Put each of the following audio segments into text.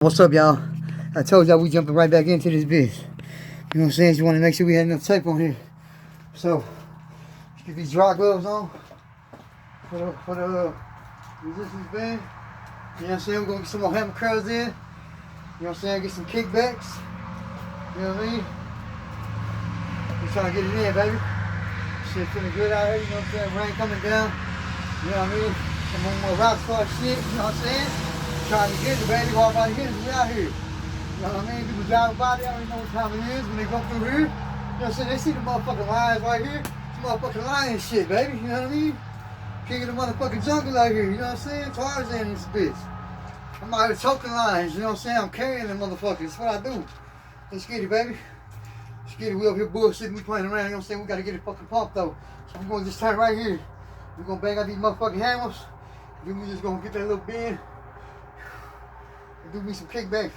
What's up, y'all? I told y'all we jumping right back into this bitch. You know what I'm saying? Just want to make sure we had enough tape on here. So, get these dry gloves on for the resistance band. You know what I'm saying? We're going to get some more hammer curls in. You know what I'm saying? Get some kickbacks. You know what I mean? We're trying to get it in, baby. Shit feeling good out here. You know what I'm saying? Rain coming down. You know what I mean? Some more rock star shit. You know what I'm saying? Trying to get it, baby. All about to get it. We out here. You know what I mean? People driving by, they already know what time it is when they come through here. You know what I'm saying? They see the motherfucking lions right here. It's motherfucking lion shit, baby. You know what I mean? King of the motherfucking jungle out here. You know what I'm saying? Tarzan in this bitch. I'm out here choking lions. You know what I'm saying? I'm carrying them motherfuckers. That's what I do. Let's get it, baby. Let's get it. We up here bullshitting. We playing around. You know what I'm saying? We got to get it fucking pumped, though. So we're going to just turn right here. We're going to bang out these motherfucking hammers. Then we just going to get that little bend. And do me some kickback.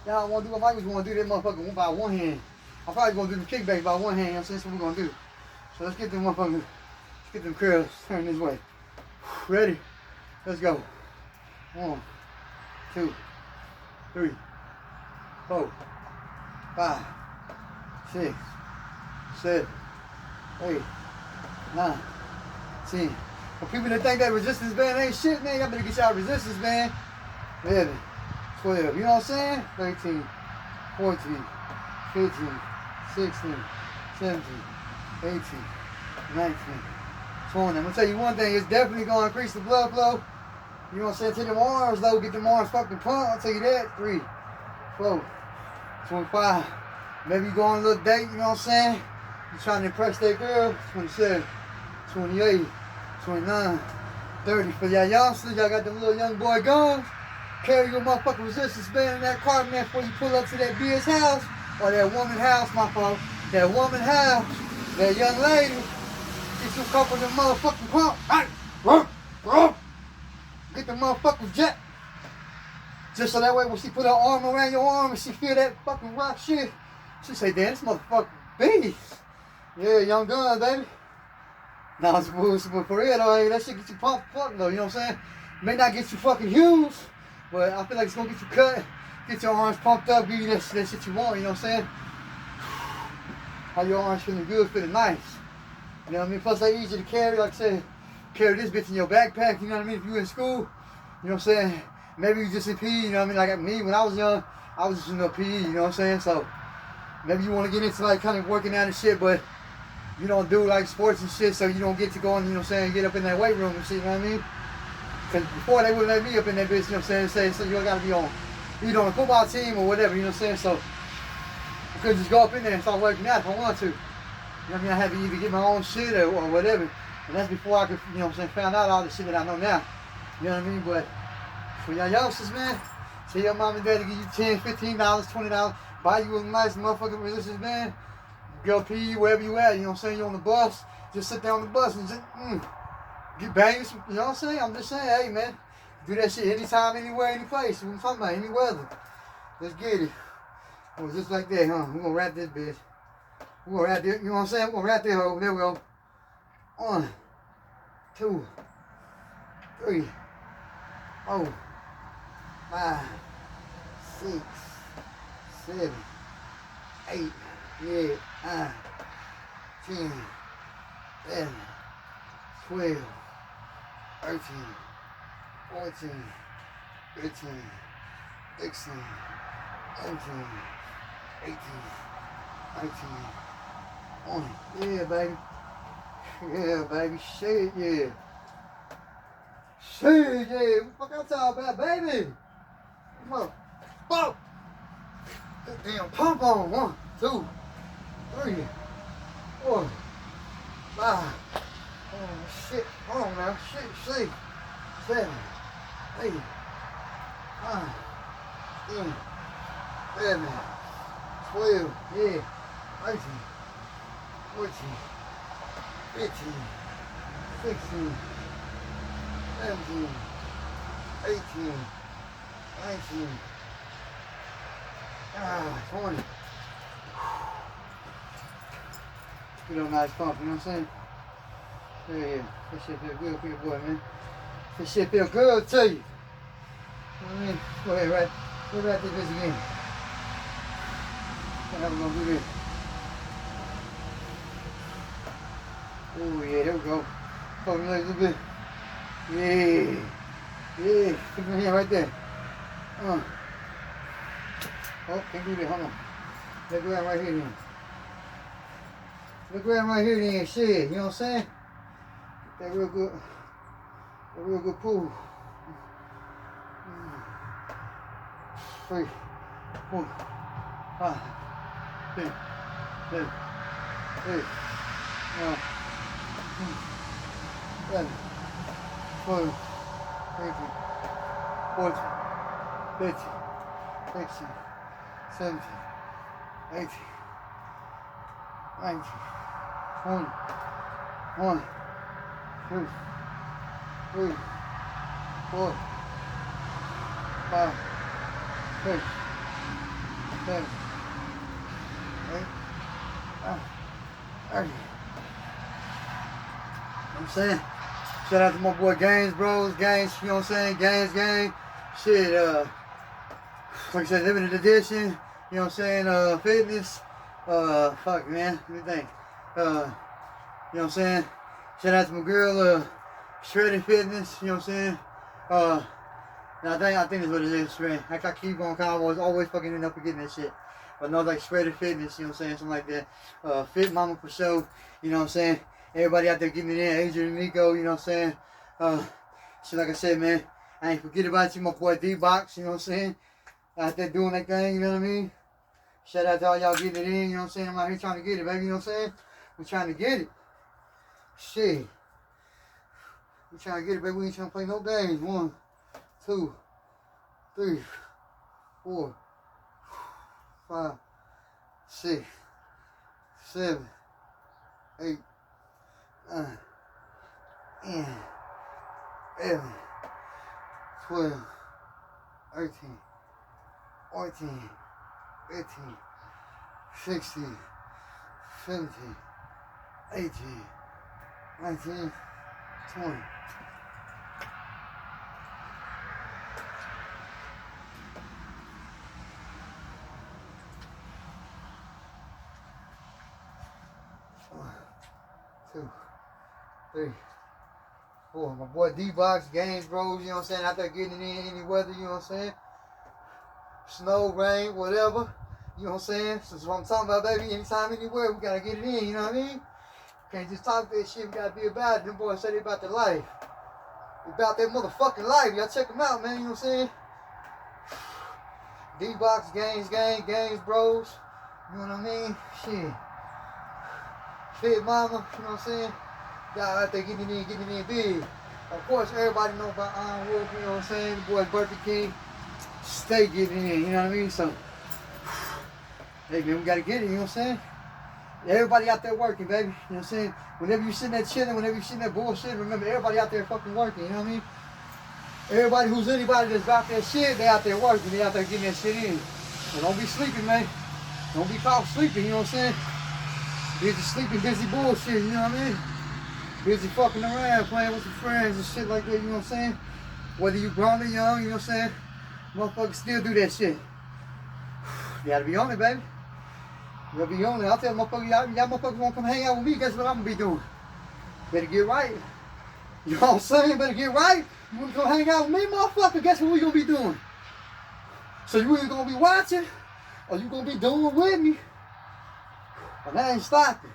Y'all want to do, I might just want to do that motherfucker by one hand. I'm probably going to do the kickback by one hand, you know what I'm saying? That's what we're going to do. So let's get them motherfuckers, let's get them curls turned this way. Ready? Let's go. 1, 2, 3, 4, 5, 6, 7, 8, 9, 10. For people that think that resistance band ain't shit, man, y'all better get y'all resistance band. 11, 12, you know what I'm saying? 13, 14, 15, 16, 17, 18, 19, 20. I'm gonna tell you one thing, it's definitely gonna increase the blood flow. You know what I'm saying? Take them arms though, get them arms fucking pumped. I'll tell you that. 3, 4, 25. Maybe you go on a little date, you know what I'm saying? You trying to impress that girl. 27, 28, 29, 30. For y'all youngsters, y'all got them little young boy guns. Carry your motherfucking resistance band in that car, man, before you pull up to that bitch house, or that woman house, my fault. That woman house, that young lady, get you a couple of them motherfucking pumps. Hey, get the motherfucking jet. Just so that way when she put her arm around your arm and she feel that fucking rock shit, she say, damn, this motherfucking beast. Yeah, young gun, baby. Nah, it's for real though, hey, that shit get you pumped though, you know what I'm saying? May not get you fucking huge, but I feel like it's gonna get you cut, get your arms pumped up, give you that shit you want, you know what I'm saying? How your arms feeling good, feeling nice. You know what I mean? Plus they easy to carry, like I said, carry this bitch in your backpack, you know what I mean? If you in school, you know what I'm saying? Maybe you just in PE, you know what I mean? Like me, when I was young, I was just in PE, you know what I'm saying? So maybe you wanna get into like kind of working out and shit, but you don't do like sports and shit, so you don't get to go and, you know what I'm saying, get up in that weight room and shit, you know what I mean? Because before they wouldn't let me up in that bitch, you know what I'm saying, so you gotta be on either on a football team or whatever, you know what I'm saying? So I couldn't just go up in there and start working out if I wanted to. You know what I mean? I had to either get my own shit or whatever. And that's before I could, you know what I'm saying, found out all the shit that I know now. You know what I mean? But for y'all youngsters, man, tell your mom and dad to give you $10, $15, $20, buy you a nice motherfucking resistance band. Go pee wherever you at, you know what I'm saying? You're on the bus, just sit down on the bus and just get banging some, you know what I'm saying? I'm just saying, hey man, do that shit anytime, anywhere, any place. What I'm talking about, any weather. Let's get it. Oh, just like that, huh? We're gonna wrap this bitch. We're gonna wrap this, you know what I'm saying? We're gonna wrap this hoe. There we go. 1, 2, 3, 4, 5, 6, 7, 8, yeah, 9, 10, 11, 12, 13, 14, 15, 16, 17, 18, 19, 20. Yeah, baby. Yeah, baby. Shit, yeah. Shit, yeah. What the fuck I'm talking about, baby? Come on. Boom. That damn pump on. 1, 2, 3, 4, 5. Oh, shit. Hold on now. Shit, 6, 7, 8, 9, 10, 11, 12, yeah, 13, 14, 15, 16, 17, 18, 19, 20. You know, nice pump, you know what I'm saying? Yeah, that shit feel good for your boy, man. This shit feel good to you. I mean, go ahead, right? Go back to this again. How we gonna do this? Oh yeah, there we go. Hold me a little bit. Yeah. Yeah. Put my hand right there. Oh, can't do that. Hold on. Let's grab right here then. Let's grab right here then. Shit, you know what I'm saying? That real good. A real good pull. 3, 4, 5, 6, 7, 8, 9, 10, 12, 13, 14, 15, 16, 17, 18, 19, 20, 1, 2, 3, 4, 5, 6, 7, 8, 9, 30. I'm saying, shout out to my boy Gaines, bros, Gaines, you know what I'm saying, Gaines, shit, like I said, limited edition, you know what I'm saying, fitness, fuck man, let me think, you know what I'm saying, shout out to my girl, Shredded Fitness, you know what I'm saying, I think that's what it is, shredded. I keep going, I always fucking end up forgetting that shit. But no, like Shredded Fitness, you know what I'm saying, something like that. Fit Mama for sure, you know what I'm saying. Everybody out there getting it in, Adrian and Nico, you know what I'm saying. Shit, like I said, man, I ain't forget about you, my boy D-Box, you know what I'm saying. Out there doing that thing, you know what I mean. Shout out to all y'all getting it in, you know what I'm saying. I'm out here trying to get it, baby, you know what I'm saying. We're trying to get it. Shit. We trying to get it, baby. We ain't trying to play no games. 1, 2, 3, 4, 5, 6, 7, 8, 9, 10, 11, 12, 13, 14, 15, 16, 17, 18, 19, 20. One, 2, 3, 4. My boy D-Box, Games Bros, you know what I'm saying? Out there getting it in any weather, you know what I'm saying? Snow, rain, whatever. You know what I'm saying? That's what I'm talking about, baby. Anytime, anywhere, we gotta get it in, you know what I mean? Can't just talk that shit, we gotta be about it. Them boys say they about their life. They about their motherfucking life. Y'all check them out, man, you know what I'm saying? D-Box, Games Bros. You know what I mean? Shit. Fit Mama, you know what I'm saying? Y'all out there getting it in big. Of course, everybody know about Iron Wolf, you know what I'm saying? The boy Burpee King. Stay getting it in, you know what I mean? So, hey man, we gotta get it, you know what I'm saying? Everybody out there working, baby, you know what I'm saying? Whenever you sitting there chilling, whenever you sitting there bullshit, remember everybody out there fucking working, you know what I mean? Everybody who's anybody that's about that shit, they out there working, they out there getting that shit in. So don't be sleeping, man. Don't be caught sleeping, you know what I'm saying? Busy sleeping, busy bullshit, you know what I mean? Busy fucking around, playing with your friends and shit like that, you know what I'm saying? Whether you grown or young, you know what I'm saying? Motherfuckers still do that shit. You gotta be on it, baby. You gotta be on it. I'll tell motherfuckers, y'all motherfuckers wanna come hang out with me, guess what I'm gonna be doing? Better get right. You know what I'm saying? Better get right. You wanna come hang out with me, motherfucker? Guess what we gonna be doing? So you either gonna be watching, or you gonna be doing with me. But that ain't stopping.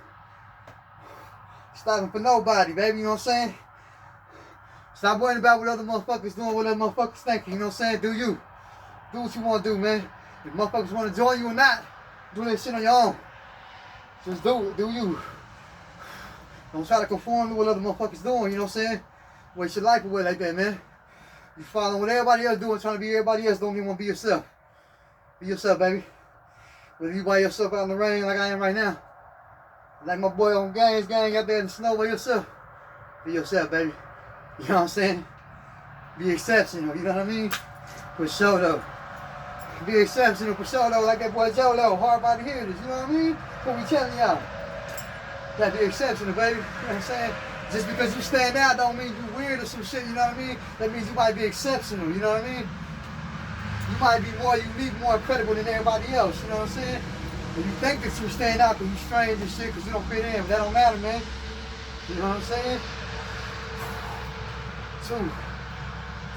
Stopping for nobody, baby, you know what I'm saying? Stop worrying about what other motherfuckers doing, what other motherfuckers thinking, you know what I'm saying? Do you. Do what you want to do, man. If motherfuckers want to join you or not, do that shit on your own. Just do it, do you. Don't try to conform to what other motherfuckers doing, you know what I'm saying? Waste your life away like that, man. You following what everybody else doing, trying to be everybody else, don't even want to be yourself. Be yourself, baby. Whether you by yourself out in the rain like I am right now, like my boy on Games Gang out there in the snow by yourself, be yourself, baby. You know what I'm saying? Be exceptional, you know what I mean? For sure though. Be exceptional for sure though, like that boy Jolo, hard by the hitters, you know what I mean? What we telling y'all. Gotta be exceptional, baby. You know what I'm saying? Just because you stand out don't mean you weird or some shit, you know what I mean? That means you might be exceptional, you know what I mean? You might be more unique, more incredible than everybody else, you know what I'm saying? And you think that you stand out because you strange and shit because you don't fit in, but that don't matter, man. You know what I'm saying? 2,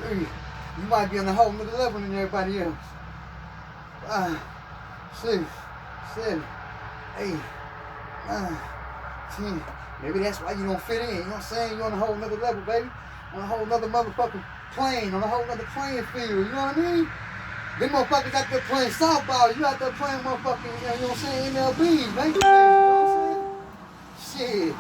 3. You might be on a whole nother level than everybody else. 5, 6, 7, 8, 9, 10. Maybe that's why you don't fit in. You know what I'm saying? You're on a whole nother level, baby. On a whole nother motherfucking plane. On a whole nother playing field. You know what I mean? Them motherfuckers out there playing softball. You out there playing motherfucking, you know what I'm saying, MLB, baby. You know what I'm saying? Shit.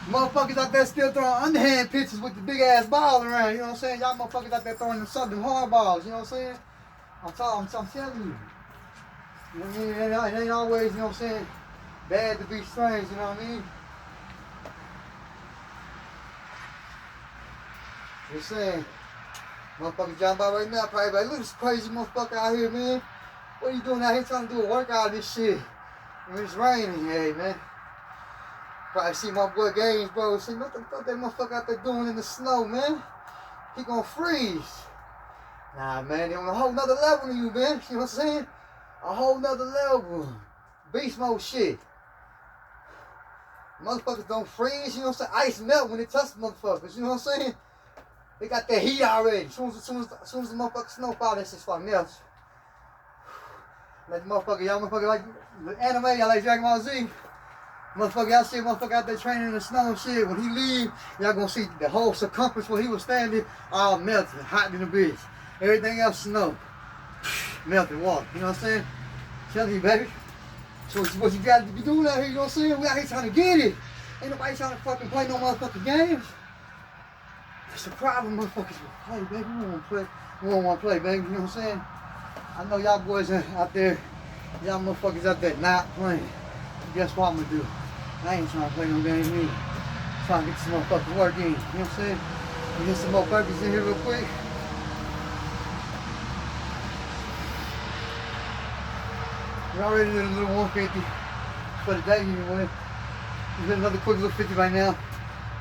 Motherfuckers out there still throwing underhand pitches with the big ass ball around. You know what I'm saying? Y'all motherfuckers out there throwing them southern hard balls. You know what I'm saying? I'm telling you. You know what I mean? It ain't always, you know what I'm saying, bad to be strange, you know what I mean? Just saying. Motherfuckers jumping by right now, probably like, look at this crazy motherfucker out here, man. What are you doing out here trying to do a workout of this shit? When it's raining, hey, man. Probably see my boy Games, bro. See, what the fuck that motherfucker out there doing in the snow, man? He gonna freeze. Nah, man, they on a whole nother level than you, man. You know what I'm saying? A whole nother level. Beast mode shit. Motherfuckers don't freeze, you know what I'm saying? Ice melt when it touches motherfuckers, you know what I'm saying? They got that heat already. As soon as the motherfucking snow fall, that shit's fucking melts. Like the motherfucker, y'all motherfucker like the anime, y'all like Dragon Ball Z. Motherfucker, y'all see a motherfucker out there training in the snow and shit. When he leave, y'all gonna see the whole circumference where he was standing all melted, hot in the bitch. Everything else snow. Melted water, you know what I'm saying? Telling you, baby. So what you gotta be doing out here, you know what I'm saying? We out here trying to get it. Ain't nobody trying to fucking play no motherfucking games. That's the problem, motherfuckers will play, baby. We don't want to play. We don't want to play, baby. You know what I'm saying? I know y'all boys out there, y'all motherfuckers out there not playing. Guess what I'm gonna do? I ain't trying to play no games either. I'm trying to get some motherfucking work in. You know what I'm saying? We get some more burpees in here real quick. We already did a little 150 for the day anyway. We did another quick little 50 right now.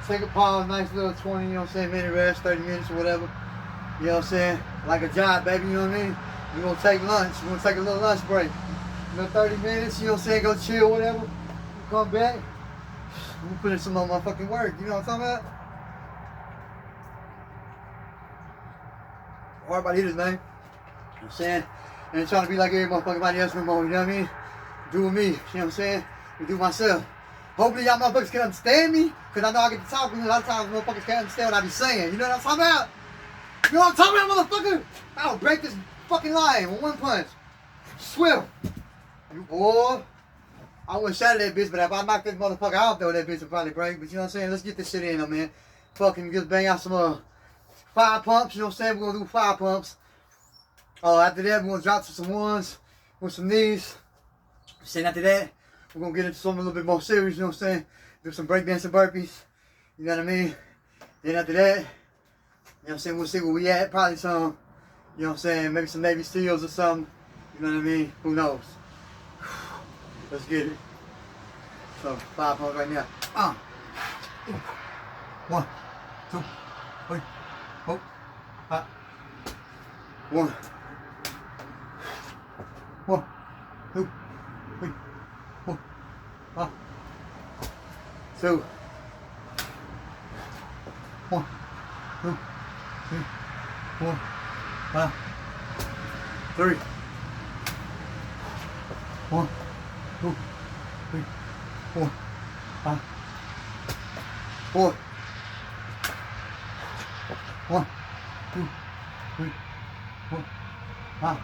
Take a pause, nice little 20, you know what I'm saying, minute rest, 30 minutes or whatever. You know what I'm saying? Like a job, baby, you know what I mean? We're gonna take lunch, we're gonna take a little lunch break. You know, 30 minutes, you know what I'm saying, go chill, whatever. We come back, we put in some more motherfucking work, you know what I'm talking about? Hard about hitters, man. You know what I'm saying? I ain't trying to be like every motherfucking else no more, you know what I mean? Do with me, you know what I'm saying? We do myself. Hopefully y'all motherfuckers can understand me, because I know I get to talking, a lot of times motherfuckers can't understand what I be saying. You know what I'm talking about? You know what I'm talking about, motherfucker? I'll break this fucking lion with one punch. Swift. You boy. I wouldn't shout at that bitch, but if I knock this motherfucker out though, that bitch will probably break. But you know what I'm saying? Let's get this shit in though, man. Fucking just bang out some 5 pumps, you know what I'm saying? We're gonna do 5 pumps. After that, we're gonna drop to some ones with some knees. Then after that, we're gonna get into something a little bit more serious, you know what I'm saying? Do some breakdancing burpees, you know what I mean? Then after that, you know what I'm saying, we'll see where we at. Probably some, you know what I'm saying, maybe some Navy SEALs or something, you know what I mean? Who knows? Let's get it. So, 5 pumps right now. 1, 2, 3, 4, 5. 1, 2, 3, 4, 5. 2, 1, 2, 3, 4, 5. 3, 1, 2, 3, 4, 5. 4, 1, 2, 3, 4, 5.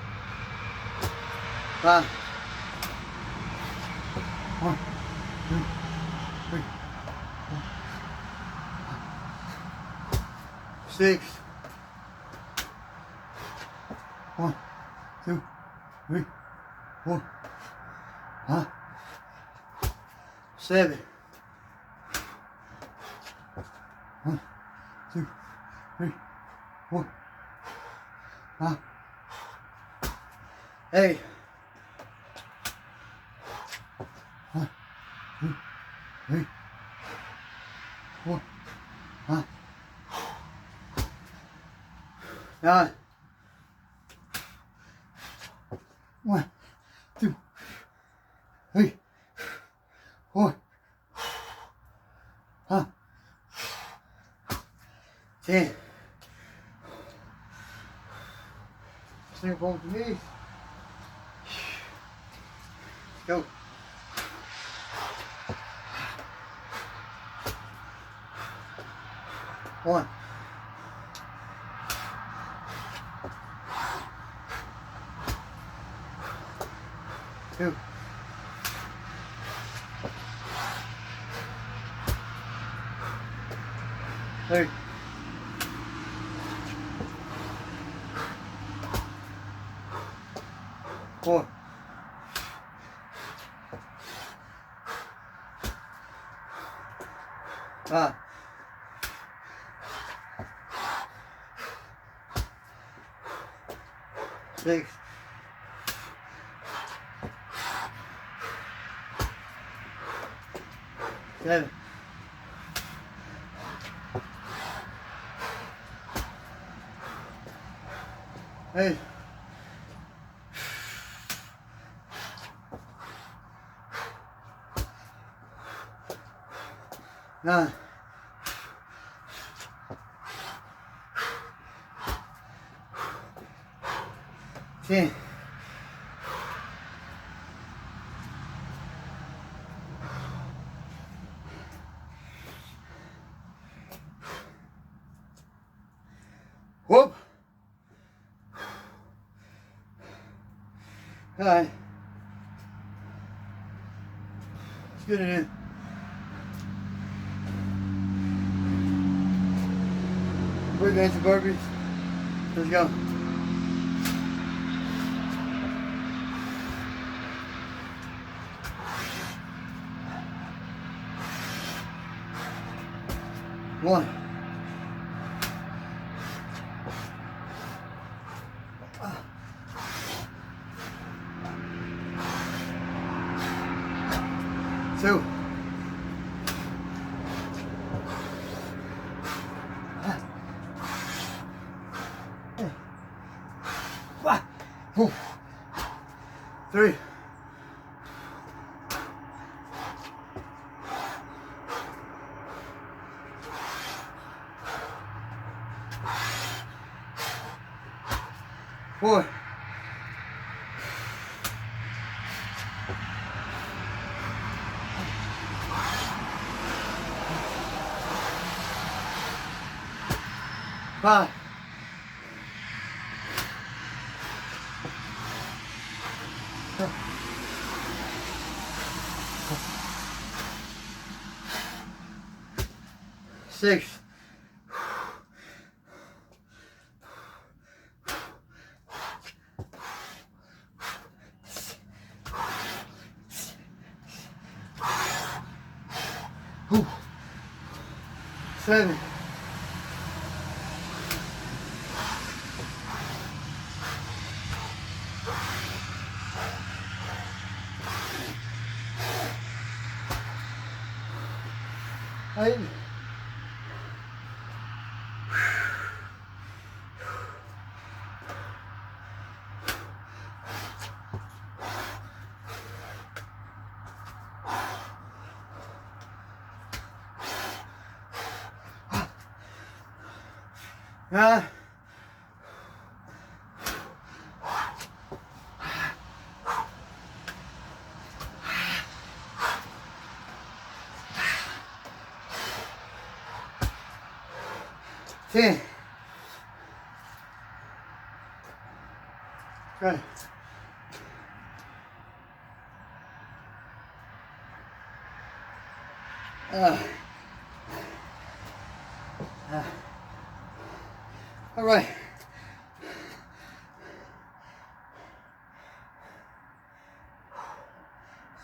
5. 1, 2, 3, 4, 6. 1, 2, 3, 4, 5. 7. 1, 2, 3, 4, 5. 8. 1, 2, 3, 1, 9, 1, 2, 3, 4, 10. Same point to me. Go. 1. 2. 3. 4. 5. 6. 7. 8. 9. 10. Whoop. All right. Let's get it in. Break into burpees. Let's go. One. 2. 3. 4. 5. 6. 7. 8. 9. 10. Good. All right.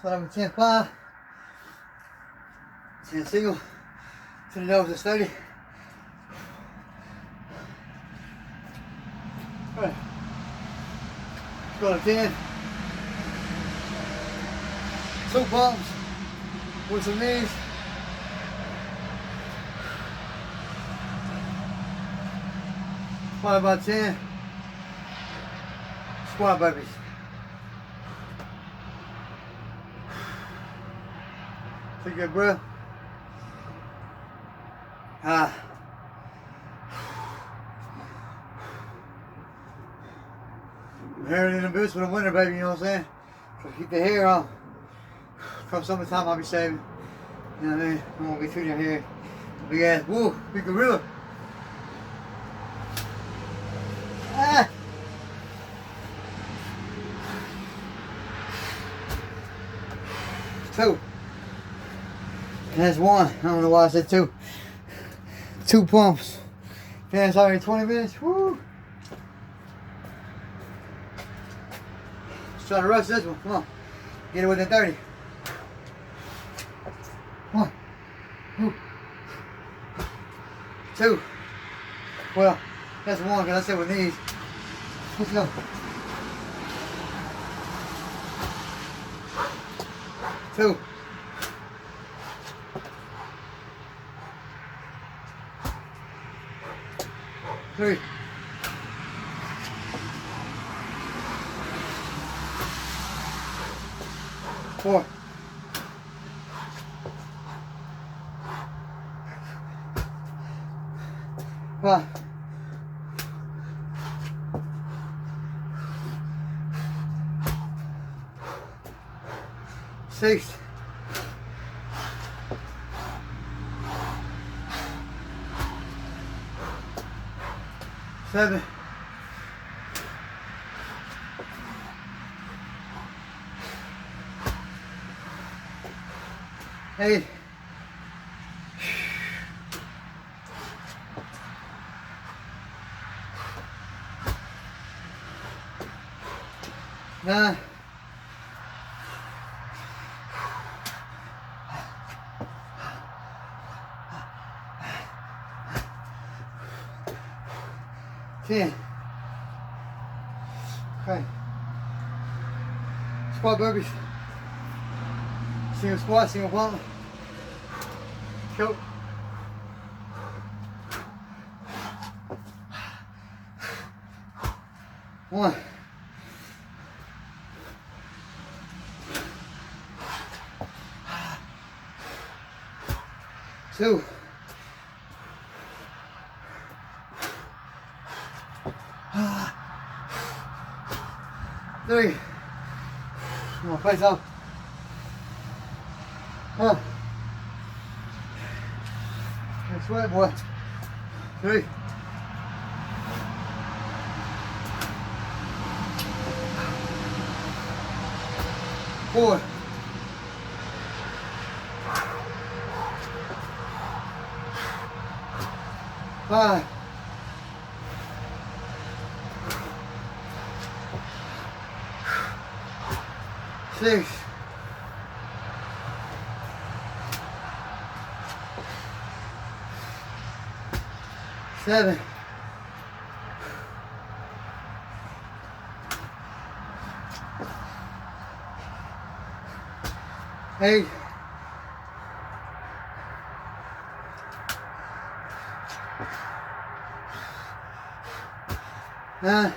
So I'm 10 5, 10 single, to the nose is 30. All right. Let's go to 10. 2 pumps with some knees. Probably about 10 squat burpees. Take a good breath. I'm hairing in the boots for the winter, baby, you know what I'm saying? So keep the hair on. Come summertime, I'll be shaving. You know what I mean? I won't be treating your hair. Big ass, woo, big gorilla. Ah. Two. That's one. I don't know why I said two. 2 pumps. That's already 20 minutes. Woo. Let's try to rush this one. Come on. Get it within 30. 1, 2. Well, that's one because I said with these. Let's go. 2. 3. 4. 5. 6. 7. 8. 9. 10. Okay. Squat burpees. Single squat, single pump. Choke. 1. 2. 3. Come on, face off. Good sweat, boy. 3. 4. 5. 6. 7. 8. 9.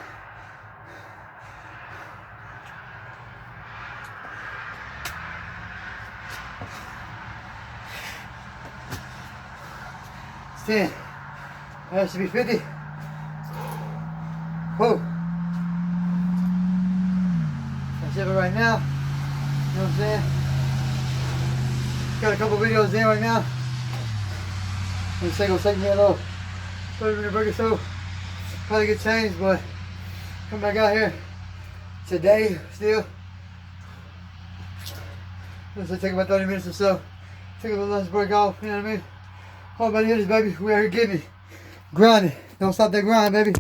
10. That should be 50. Whoa. That's it for right now. You know what I'm saying? Got a couple videos in right now. This thing will take me a little 30-minute break or so. Probably get changed, but come back out here today still. This will take about 30 minutes or so. Take a little lunch break off, you know what I mean? All about it is, baby. We out here getting it. Grinding. Don't stop that grind, baby.